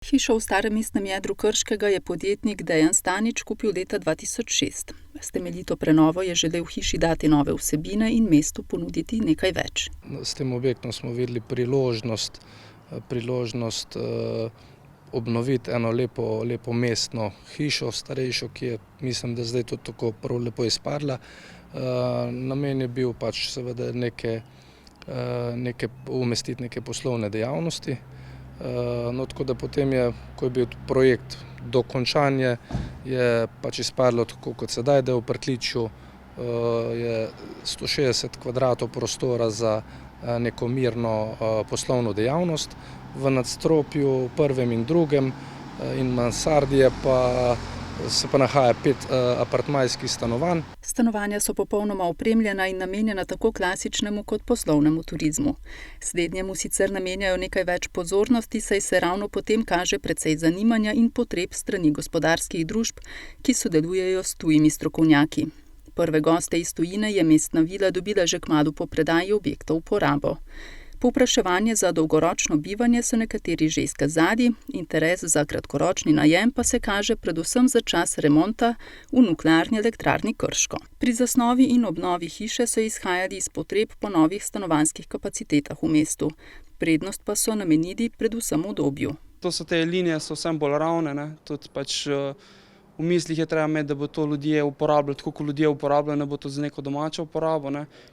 Hišo v starem mestnem jedru Krškega je podjetnik Dejan Stanič kupil leta 2006. S temeljito prenovo je želel hiši dati nove vsebine in mestu ponuditi nekaj več. S tem objektom smo videli priložnost obnoviti eno lepo mestno hišo, starejšo, ki je, mislim, da zdaj tudi tako prav lepo izpadla. Namen je bil pač seveda umestiti neke poslovne dejavnosti. No, tako da potem je, ko je bil projekt dokončan, je pač izpadlo tako kot sedaj, da v pritličju je 160 kvadratov prostora za neko mirno poslovno dejavnost. V nadstropju prvem in drugem in mansardi se pa nahaja 5 apartmajskih stanovanj. Stanovanja so popolnoma opremljena in namenjena tako klasičnemu kot poslovnemu turizmu. Slednjemu sicer namenjajo nekaj več pozornosti, saj se ravno potem kaže precej zanimanja in potreb strani gospodarskih družb, ki sodelujejo s tujimi strokovnjaki. Prve goste iz tujine je mestna vila dobila že kmalu po predaji objekta v porabo. Povpraševanje za dolgoročno bivanje so nekateri že izkazali, interes za kratkoročni najem pa se kaže predvsem za čas remonta v Nuklearni elektrarni Krško. Pri zasnovi in obnovi hiše so izhajali iz potreb po novih stanovanjskih kapacitetah v mestu. Prednost pa so namenili predvsem udobju. To so te linije, so vsem bolj ravne, tudi pač v mislih je treba imeti, da bo to ljudje uporabljali, tako kot ljudje uporabljajo, ne bo to za neko domačo uporabo.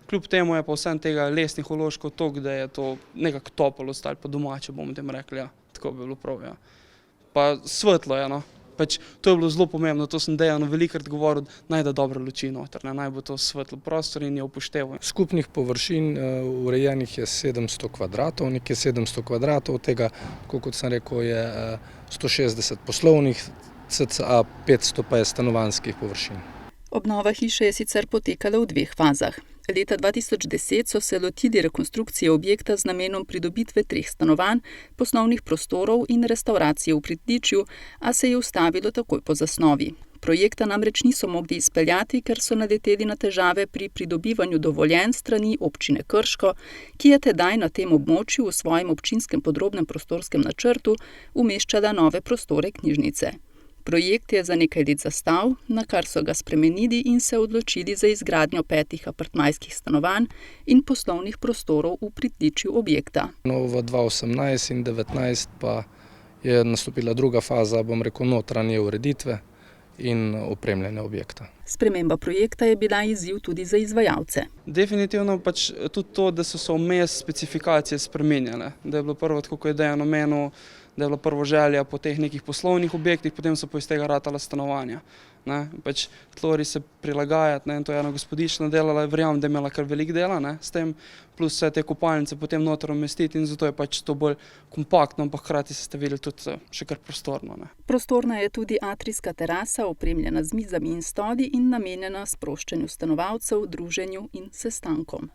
Kljub temu je pa vsem tega lesnih vložkov toliko, da je to nekako toplo ostalo, pa domače, bomo tem rekli, ja. Tako bi bilo prav, ja. Pa svetlo je, no. Pač to je bilo zelo pomembno, to sem Dejanu velikokrat govoril, naj da dobre luči noter, naj bo to svetlo prostor in je upošteval. Skupnih površin urejenih je 700 kvadratov, nekje 700 kvadratov, tega, kot sem rekel, je 160 poslovnih, cca 500 pa je stanovanjskih površin. Obnova hiše je sicer potekala v 2 fazah. Leta 2010 so se lotili rekonstrukcije objekta z namenom pridobitve 3 stanovanj, poslovnih prostorov in restavracije v pritličju, a se je ustavilo takoj po zasnovi. Projekta namreč niso mogli izpeljati, ker so naleteli na težave pri pridobivanju dovoljenj strani občine Krško, ki je tedaj na tem območju v svojem občinskem podrobnem prostorskem načrtu umeščala nove prostore knjižnice. Projekt je za nekaj let zastal, na kar so ga spremenili in se odločili za izgradnjo 5 apartmajskih stanovanj in poslovnih prostorov v pritličju objekta. No, v 2018 in 2019 pa je nastopila druga faza, bom rekel, notranje ureditve in opremljanja objekta. Sprememba projekta je bila izziv tudi za izvajalce. Definitivno pač tudi to, da so se vmes specifikacije spremenjale, da je bilo prvo, tako kot je Dejan omenil, da je bila prvo želja po teh nekih poslovnih objektih, potem so pa iz tega ratala stanovanja. Pač tlori se prilagajati, to je ena gospodična delala, verjamem, da je imela kar veliko dela, s tem, plus vse te kopalnice potem noter umestiti in zato je pač to bolj kompaktno, ampak hkrati se ste videli tudi še kar prostorno. Prostorna je tudi atrijska terasa, opremljena z mizami in stoli in namenjena sproščanju stanovalcev, druženju in sestankom.